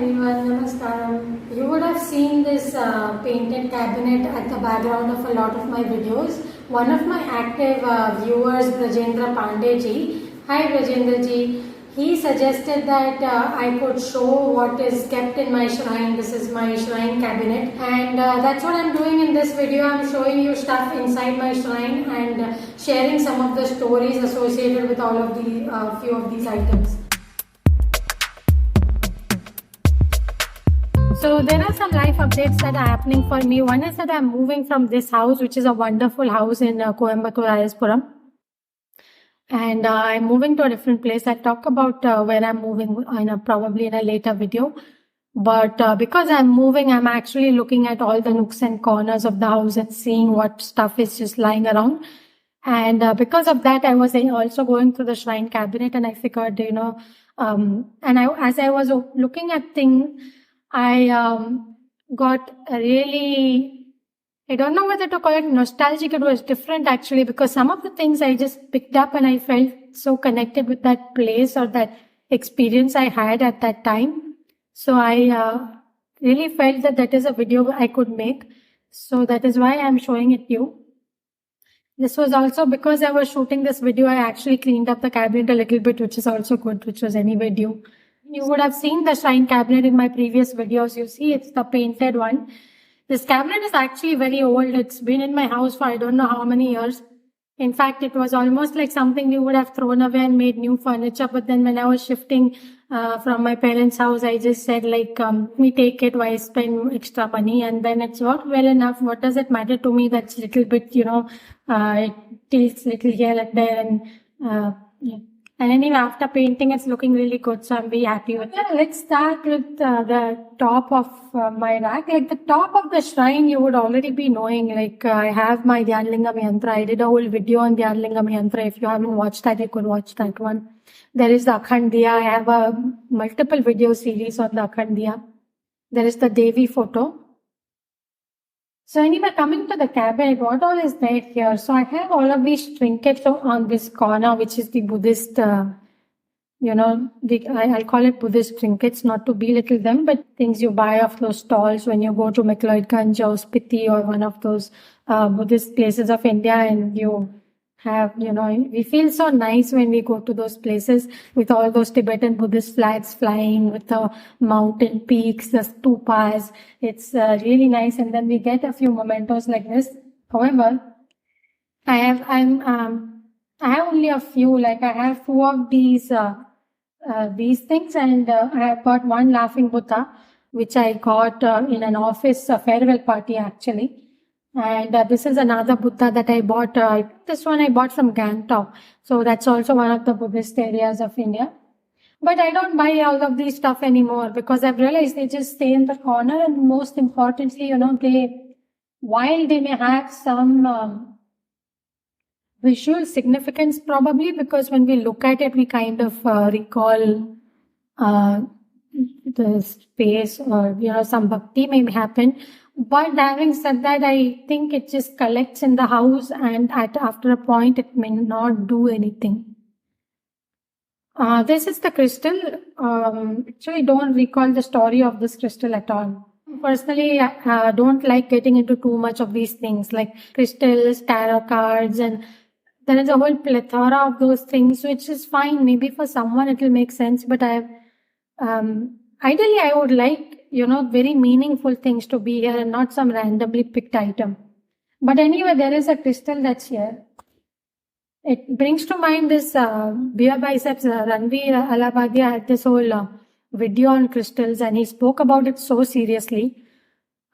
everyone, Namaskaram. You would have seen this painted cabinet at the background of a lot of my videos. One of my active viewers, Brajendraji, hi Brajendraji, he suggested that I could show what is kept in my shrine. This is my shrine cabinet, and that's what I'm doing in this video. I'm showing you stuff inside my shrine and sharing some of the stories associated with all of the few of these items. So there are some life updates that are happening for me. One is that I'm moving from this house, which is a wonderful house in Coimbatore, Ayaspuram. And I'm moving to a different place. I'll talk about where I'm moving probably in a later video. But because I'm moving, I'm actually looking at all the nooks and corners of the house and seeing what stuff is just lying around. And because of that, I was also going through the shrine cabinet, and I figured, as I was looking at things, I got a really, I don't know whether to call it nostalgic. It was different actually, because some of the things I just picked up and I felt so connected with that place or that experience I had at that time. So I really felt that that is a video I could make. So that is why I'm showing it to you. This was also because I was shooting this video, I actually cleaned up the cabinet a little bit, which is also good, which was anyway due. You would have seen the shrine cabinet in my previous videos. You see, it's the painted one. This cabinet is actually very old. It's been in my house for I don't know how many years. In fact, it was almost like something we would have thrown away and made new furniture. But then when I was shifting from my parents' house, I just said we take it, why spend extra money? And then it's worked well enough. What does it matter to me? That's a little bit, it tilts little here and there. And yeah. And anyway, after painting, it's looking really good, so I'm very happy with it. Yeah, let's start with the top of my rack. Like the top of the shrine, you would already be knowing, I have my Dhyanalingam yantra. I did a whole video on Dhyanalingam yantra. If you haven't watched that, you could watch that one. There is the Akhand Diya. I have a multiple video series on the Akhand Diya. There is the Devi photo. So anyway, coming to the cabinet, what all is there here? So I have all of these trinkets on this corner, which is the Buddhist, I'll call it Buddhist trinkets, not to belittle them, but things you buy off those stalls when you go to McLeodganj or Spiti or one of those Buddhist places of India, and you have, we feel so nice when we go to those places with all those Tibetan Buddhist flags flying, with the mountain peaks, the stupas. It's really nice. And then we get a few mementos like this. However, I have only a few. I have two of these things, and I have got one laughing Buddha, which I got in an office farewell party actually. And this is another Buddha that I bought. This one I bought from Gangtok. So that's also one of the Buddhist areas of India. But I don't buy all of these stuff anymore because I've realized they just stay in the corner. And most importantly, while they may have some visual significance probably, because when we look at it, we kind of recall the space or, some bhakti may happen. But having said that, I think it just collects in the house, and after a point, it may not do anything. This is the crystal. Actually, don't recall the story of this crystal at all. Personally, I don't like getting into too much of these things like crystals, tarot cards, and there is a whole plethora of those things, which is fine. Maybe for someone it will make sense, but ideally I would like very meaningful things to be here and not some randomly picked item. But anyway, there is a crystal that's here. It brings to mind this Beer Biceps. Ranveer Alabadia had this whole video on crystals, and he spoke about it so seriously.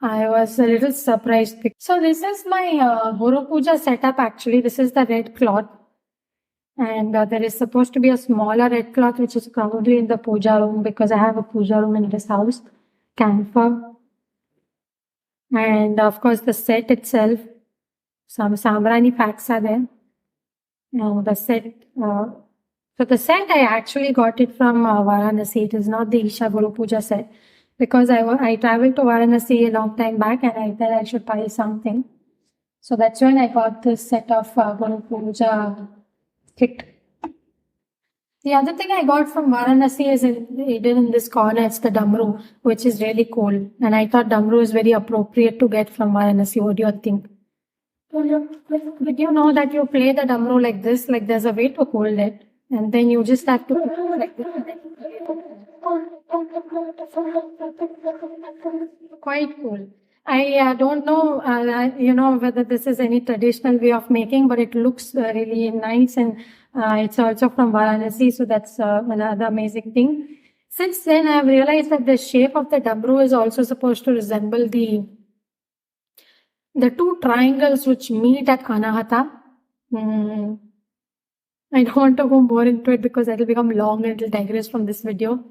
I was a little surprised. So this is my Guru Puja setup actually. This is the red cloth. And there is supposed to be a smaller red cloth, which is probably in the puja room, because I have a puja room in this house. Canva. And of course the set itself, some Samrani packs are there. Now the set, so the set I actually got it from Varanasi. It is not the Isha Guru Puja set, because I traveled to Varanasi a long time back and I thought I should buy something. So that's when I got this set of Guru Puja kit. The other thing I got from Varanasi is hidden in this corner. It's the damru, which is really cool. And I thought damru is very appropriate to get from Varanasi. What do you think? But you know that you play the damru like this, like there's a way to hold it. And then you just have to like this. Quite cool. I don't know, whether this is any traditional way of making, but it looks really nice, and it's also from Varanasi, so that's another amazing thing. Since then, I've realized that the shape of the dabru is also supposed to resemble the two triangles which meet at Anahata. I don't want to go more into it because it will become long and it will digress from this video.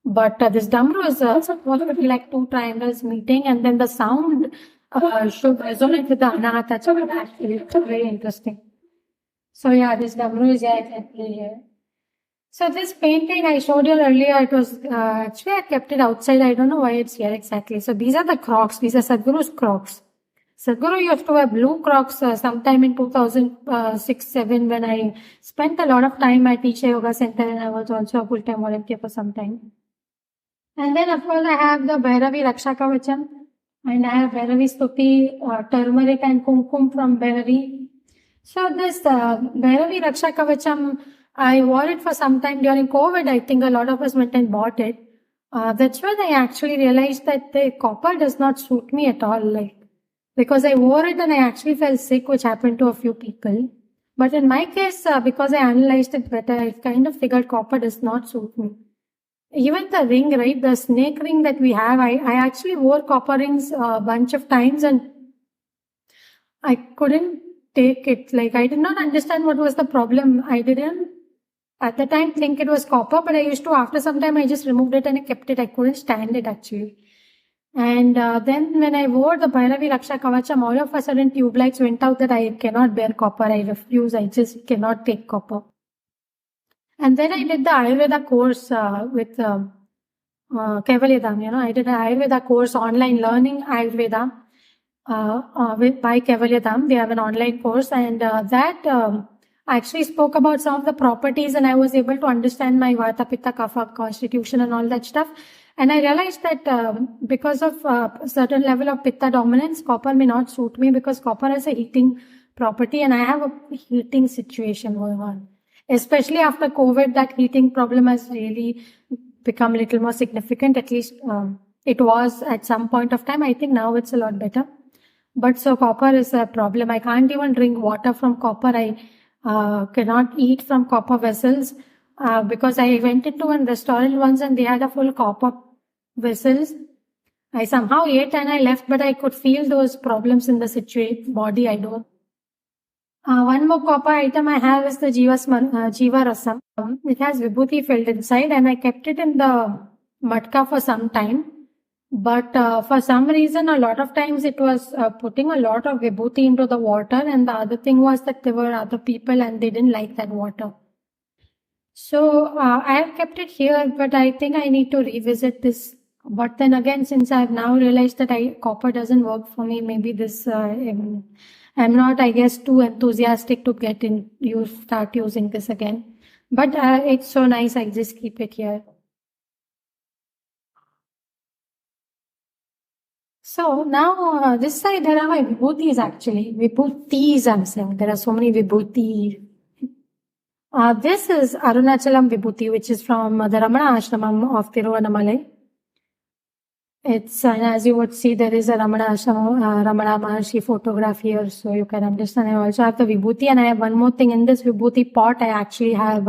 But this damru is supposed to be like two triangles meeting, and then the sound should resonate with the anahata. So actually, it's very interesting. So yeah, this damru is exactly here. So this painting I showed you earlier, it was actually I kept it outside. I don't know why it's here exactly. So these are the crocs. These are Sadhguru's crocs. Sadhguru used to wear blue crocs sometime in 2006-07 when I spent a lot of time at Isha Yoga Center, and I was also a full-time volunteer for some time. And then of course I have the Bhairavi raksha kavacham, and I have Bhairavi stuti, turmeric and kumkum from Bhairavi. So this Bhairavi raksha kavacham, I wore it for some time during COVID. I think a lot of us went and bought it. That's when I actually realized that the copper does not suit me at all. Because I wore it and I actually felt sick, which happened to a few people. But in my case, because I analyzed it better, I kind of figured copper does not suit me. Even the ring, right? The snake ring that we have, I actually wore copper rings a bunch of times and I couldn't take it. I did not understand what was the problem. I didn't at the time think it was copper, but I used to, after some time, I just removed it and I kept it. I couldn't stand it actually. And then when I wore the Bhairavi Raksha Kavacham, all of a sudden tube lights went out that I cannot bear copper. I refuse. I just cannot take copper. And then I did the Ayurveda course with Kailash. I did an Ayurveda course, online learning Ayurveda by Kailash. They have an online course, and that actually spoke about some of the properties, and I was able to understand my Vata, Pitta, Kapha constitution and all that stuff. And I realized that because of a certain level of Pitta dominance, copper may not suit me because copper has a heating property and I have a heating situation going on. Especially after COVID, that heating problem has really become a little more significant. At least it was at some point of time. I think now it's a lot better. But so copper is a problem. I can't even drink water from copper. I cannot eat from copper vessels. Because I went into a restaurant once and they had a full copper vessels. I somehow ate and I left, but I could feel those problems in the body. I don't. One more copper item I have is the Jeevarasam. It has Vibhuti filled inside and I kept it in the matka for some time. But for some reason, a lot of times it was putting a lot of Vibhuti into the water, and the other thing was that there were other people and they didn't like that water. So I have kept it here, but I think I need to revisit this. But then again, since I have now realized that copper doesn't work for me, maybe this I'm not, I guess, too enthusiastic to start using this again. But it's so nice, I just keep it here. So now this side there are my Vibhutis actually. Vibhutis I'm saying. There are so many Vibhutis. This is Arunachalam Vibhuti, which is from the Ramana Ashramam of Tiruvannamalai. It's, and as you would see, there is a Ramana Maharshi photograph here, so you can understand. I also have the Vibhuti, and I have one more thing. In this Vibhuti pot, I actually have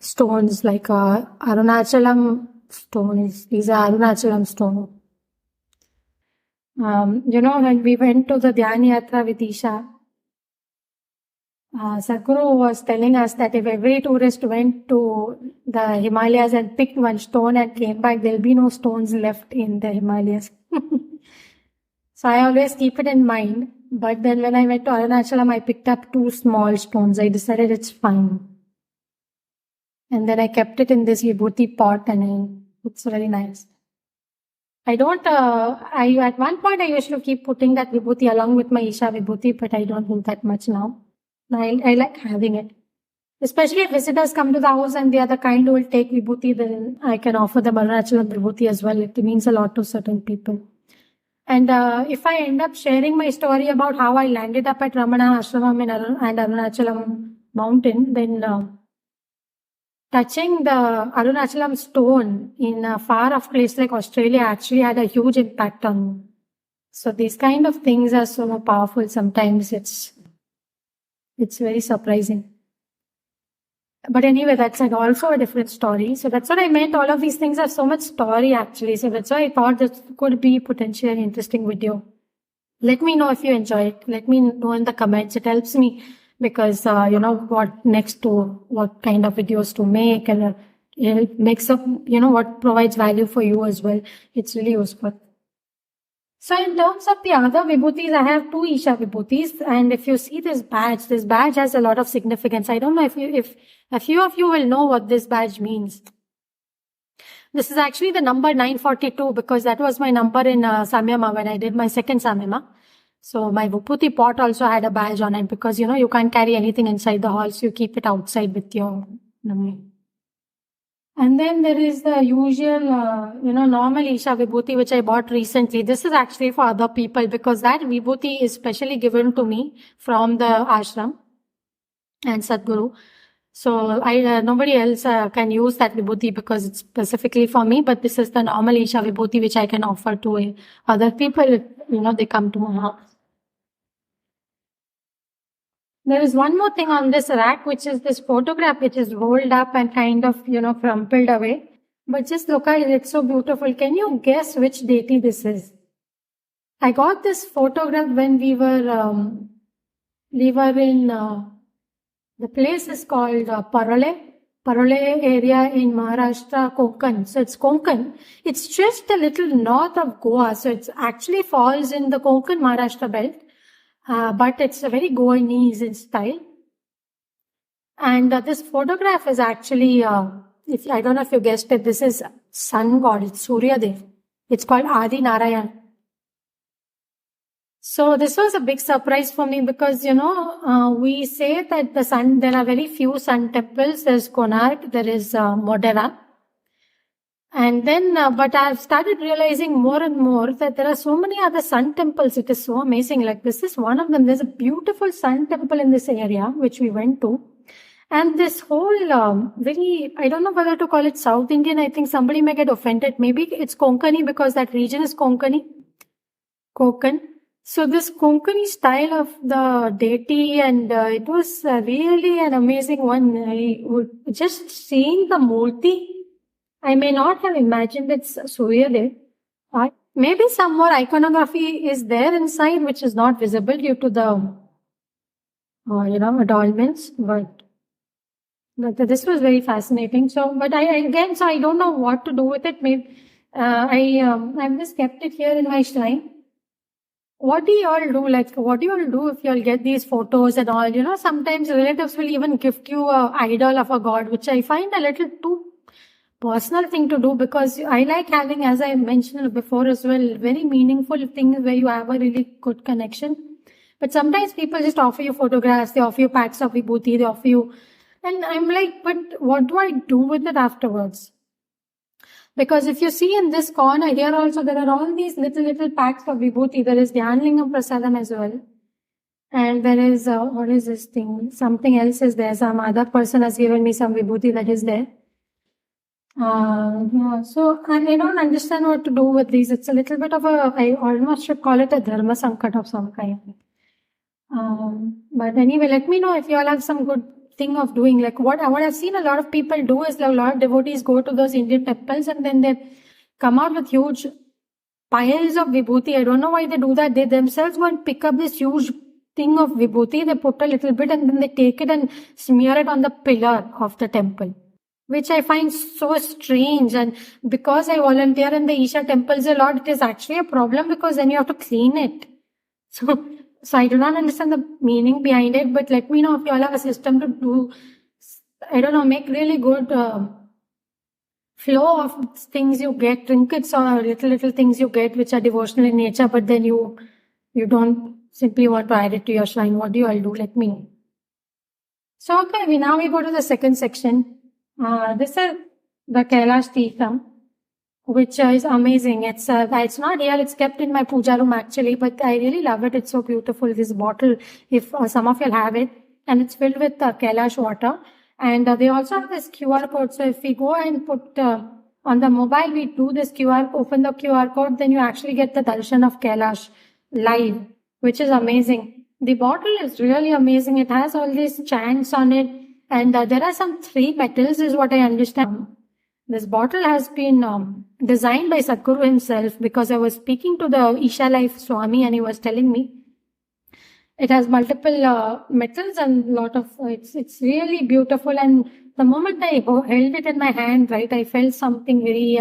stones like Arunachalam stones. These are Arunachalam stones. When we went to the Dhyan Yatra with Isha, Sadhguru was telling us that if every tourist went to the Himalayas and picked one stone and came back, there'll be no stones left in the Himalayas. So I always keep it in mind. But then when I went to Arunachalam, I picked up 2 small stones. I decided it's fine. And then I kept it in this Vibhuti pot and it's very nice. At one point I used to keep putting that Vibhuti along with my Isha Vibhuti, but I don't do that much now. I like having it. Especially if visitors come to the house and they are the kind who will take Vibhuti, then I can offer them Arunachalam Vibhuti as well. It means a lot to certain people. And if I end up sharing my story about how I landed up at Ramana Ashramam and Arunachalam mountain, then touching the Arunachalam stone in a far off place like Australia actually had a huge impact on me. So these kind of things are so powerful. Sometimes it's very surprising. But anyway, that's also a different story. So that's what I meant. All of these things have so much story actually. So that's why I thought this could be potentially an interesting video. Let me know if you enjoy it. Let me know in the comments. It helps me because, what next to, what kind of videos to make, and it makes up, what provides value for you as well. It's really useful. So in terms of the other Vibhutis, I have 2 Isha Vibhutis. And if you see this badge has a lot of significance. I don't know if a few of you will know what this badge means. This is actually the number 942 because that was my number in Samyama when I did my second Samyama. So my Vibhuti pot also had a badge on it because, you can't carry anything inside the hall. So you keep it outside with your name. And then there is the usual, normal Isha Vibhuti, which I bought recently. This is actually for other people because that Vibhuti is specially given to me from the ashram and Sadhguru. So nobody else can use that Vibhuti because it's specifically for me. But this is the normal Isha Vibhuti, which I can offer to other people. They come to my house. There is one more thing on this rack, which is this photograph, which is rolled up and kind of, crumpled away. But just look at it, it's so beautiful. Can you guess which deity this is? I got this photograph when we were in, the place is called Parole area in Maharashtra, Konkan. So it's Konkan. It's just a little north of Goa. So it actually falls in the Konkan Maharashtra belt. But it's a very Goanese in style. And this photograph is actually, I don't know if you guessed it, this is sun god, it's Surya Dev. It's called AdiNarayan. So this was a big surprise for me because, we say that there are very few sun temples. There's Konark, there is Modera. And then, but I've started realizing more and more that there are so many other sun temples. It is so amazing. Like this is one of them. There's a beautiful sun temple in this area, which we went to. And this whole, I don't know whether to call it South Indian. I think somebody may get offended. Maybe it's Konkani because that region is Konkan. So this Konkani style of the deity, and it was really an amazing one. Just seeing the murti, I may not have imagined it's Surya Dev. Maybe some more iconography is there inside, which is not visible due to the, adornments. But this was very fascinating. So, but I don't know what to do with it. Maybe I've just kept it here in my shrine. What do you all do? Like, what do you all do if you all get these photos and all? Sometimes relatives will even gift you an idol of a god, which I find a little too personal thing to do because I like having, as I mentioned before as well, very meaningful things where you have a really good connection. But sometimes people just offer you photographs, they offer you packs of Vibhuti, they offer you, and I'm like, but what do I do with it afterwards? Because if you see in this corner here also, there are all these little packs of Vibhuti. There is Dhyanalingam Prasadam as well. And there is, what is this thing? Something else is there. Some other person has given me some Vibhuti that is there. So I don't understand what to do with these. It's a little bit of I almost should call it a dharma sankat of some kind. But anyway, let me know if you all have some good thing of doing. Like what I've seen a lot of people do is a lot of devotees go to those Indian temples and then they come out with huge piles of Vibhuti. I don't know why they do that. They themselves go and pick up this huge thing of Vibhuti. They put a little bit and then they take it and smear it on the pillar of the temple, which I find so strange. And because I volunteer in the Isha temples a lot, it is actually a problem because then you have to clean it. So I do not understand the meaning behind it, but let me know if you all have a system to do, make really good flow of things you get, trinkets or little things you get which are devotional in nature, but then you don't simply want to add it to your shrine. What do you all do? Let me know. So okay, we go to the second section. This is the Kailash Teertham, which is amazing. It's not here. It's kept in my puja room actually, but I really love it. It's so beautiful. This bottle, if some of you have it, and it's filled with Kailash water. And they also have this QR code. So if we go and put on the mobile, we do this open the QR code, then you actually get the darshan of Kailash live, which is amazing. The bottle is really amazing. It has all these chants on it, and there are some 3 metals, is what I understand. This bottle has been designed by Sadhguru himself, because I was speaking to the Isha Life Swami and he was telling me it has multiple metals and lot of, it's really beautiful. And the moment I held it in my hand, right, I felt something very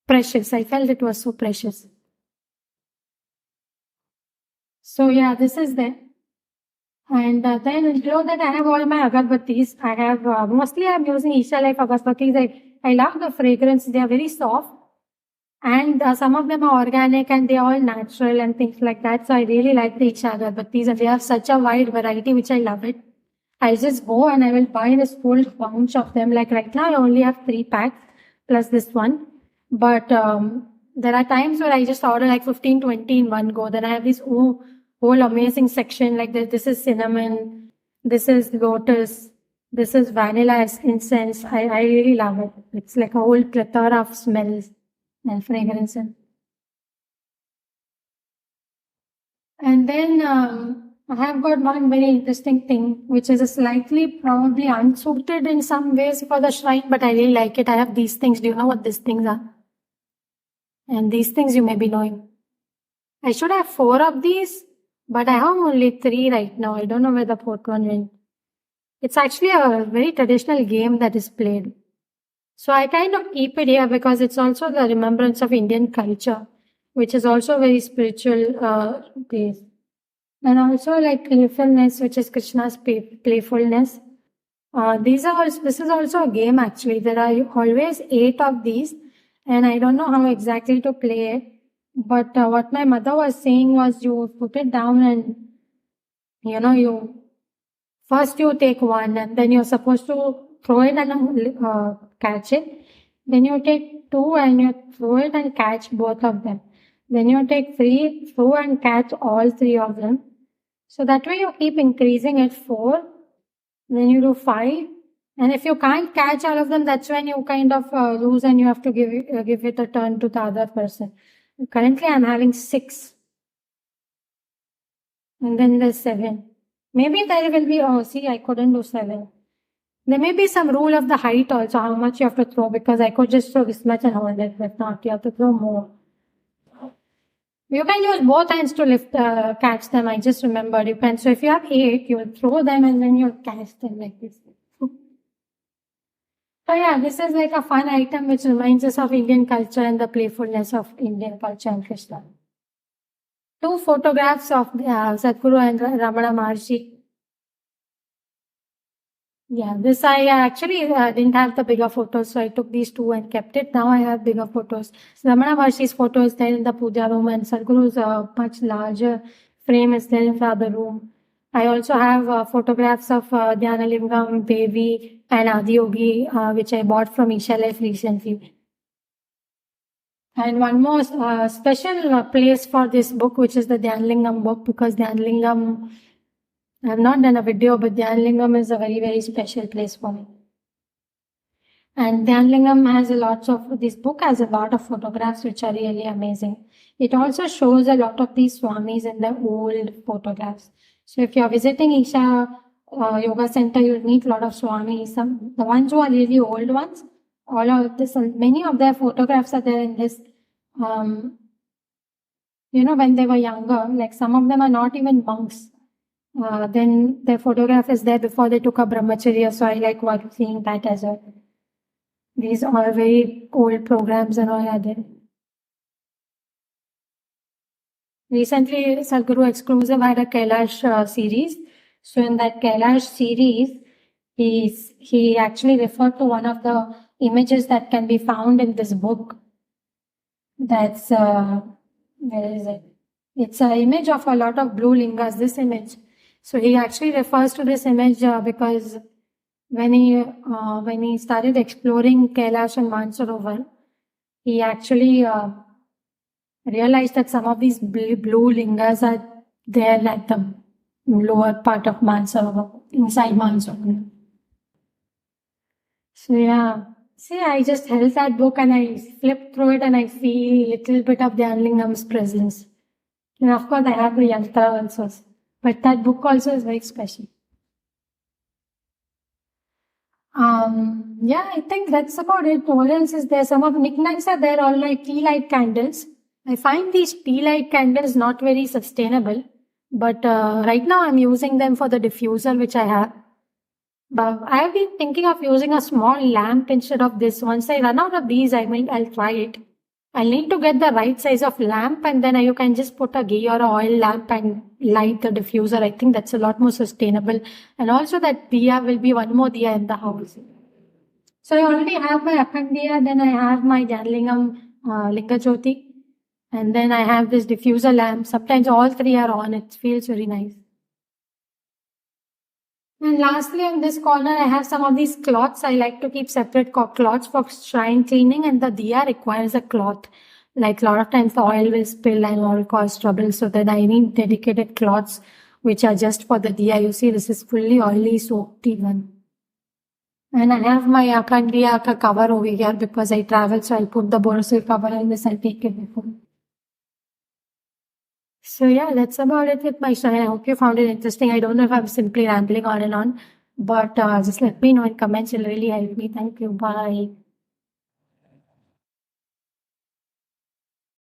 precious. I felt it was so precious. So yeah, this is there. And then below that I have all my agarbattis. I have, mostly I'm using Isha Life agarbattis. I love the fragrance. They are very soft. And some of them are organic and they are all natural and things like that. So I really like the Isha agarbattis, and they have such a wide variety, which I love it. I'll just go and I will buy this whole bunch of them. Like right now I only have 3 packs plus this one. But there are times where I just order like 15, 20 in one go. Then I have this whole amazing section like this. This is cinnamon. This is lotus. This is vanilla incense. I really love it. It's like a whole plethora of smells and fragrances. And then I have got one very interesting thing, which is a slightly probably unsuited in some ways for the shrine, but I really like it. I have these things. Do you know what these things are? And these things you may be knowing. I should have 4 of these, but I have only 3 right now. I don't know where the 4th one went. It's actually a very traditional game that is played. So I kind of keep it here because it's also the remembrance of Indian culture, which is also a very spiritual place. And also like playfulness, which is Krishna's playfulness. This is also a game actually. There are always 8 of these, and I don't know how exactly to play it. But what my mother was saying was, you put it down and first you take one, and then you're supposed to throw it and catch it. Then you take 2 and you throw it and catch both of them. Then you take 3, throw and catch all 3 of them. So that way you keep increasing it 4. Then you do 5. And if you can't catch all of them, that's when you kind of lose and you have to give it a turn to the other person. Currently I'm having 6. And then there's 7. Maybe there will be, I couldn't do 7. There may be some rule of the height also, how much you have to throw, because I could just throw this much and hold it, but not, you have to throw more. You can use both hands to catch them. I just remembered you can. So if you have 8, you will throw them and then you'll catch them like this. So yeah, this is like a fun item which reminds us of Indian culture and the playfulness of Indian culture and Krishna. 2 photographs of Sadhguru and Ramana Maharshi. Yeah, this I actually didn't have the bigger photos, so I took these 2 and kept it. Now I have bigger photos. So Ramana Maharshi's photo is there in the puja room, and Sadhguru's much larger frame is there in the other room. I also have photographs of Dhyanalingam, Devi, and Adiyogi, which I bought from Isha Life recently. And one more special place for this book, which is the Dhyanalingam book, because Dhyanalingam, I have not done a video, but Dhyanalingam is a very, very special place for me. And Dhyanalingam has this book has a lot of photographs which are really amazing. It also shows a lot of these swamis in the old photographs. So if you're visiting Isha Yoga Center, you'll meet a lot of swamis. The ones who are really old ones, all of this, many of their photographs are there in this. When they were younger, like some of them are not even monks. Then their photograph is there before they took a brahmacharya, so I like seeing that as well. These are very old programs and all are there. Recently, Sadhguru Exclusive had a Kailash series. So in that Kailash series, he actually referred to one of the images that can be found in this book. That's, where is it? It's an image of a lot of blue lingas, this image. So he actually refers to this image because when he started exploring Kailash and Mansarovar, he actually realized that some of these blue lingas are there at the lower part of Mansarovar, inside Mansarovar. So yeah, see, I just held that book and I flipped through it and I feel a little bit of Dhyanaligam's presence. And of course, I have the yantra also, but that book also is very special. Yeah, I think that's about it. What else is there? Some of knickknacks are there, all like tea light candles. I find these tea light candles not very sustainable, but right now I'm using them for the diffuser which I have. But I've been thinking of using a small lamp instead of this. Once I run out of these, I'll try it. I'll need to get the right size of lamp, and then you can just put a ghee or a oil lamp and light the diffuser. I think that's a lot more sustainable. And also that diya will be one more diya in the house. So I already have my akhand diya, then I have my Dhyanalingam Linga Jyoti, and then I have this diffuser lamp. Sometimes all three are on. It feels very nice. And lastly, in this corner, I have some of these cloths. I like to keep separate cloths for shrine cleaning, and the diya requires a cloth. Like a lot of times the oil will spill and all cause trouble. So then I need dedicated cloths which are just for the diya. You see, this is fully oily soaked even. And I have my akhand diya cover over here because I travel, so I'll put the borosil cover in this and take it before. So yeah, that's about it with my shrine. I hope you found it interesting. I don't know if I'm simply rambling on and on, but just let me know in comments. It'll really help me. Thank you. Bye.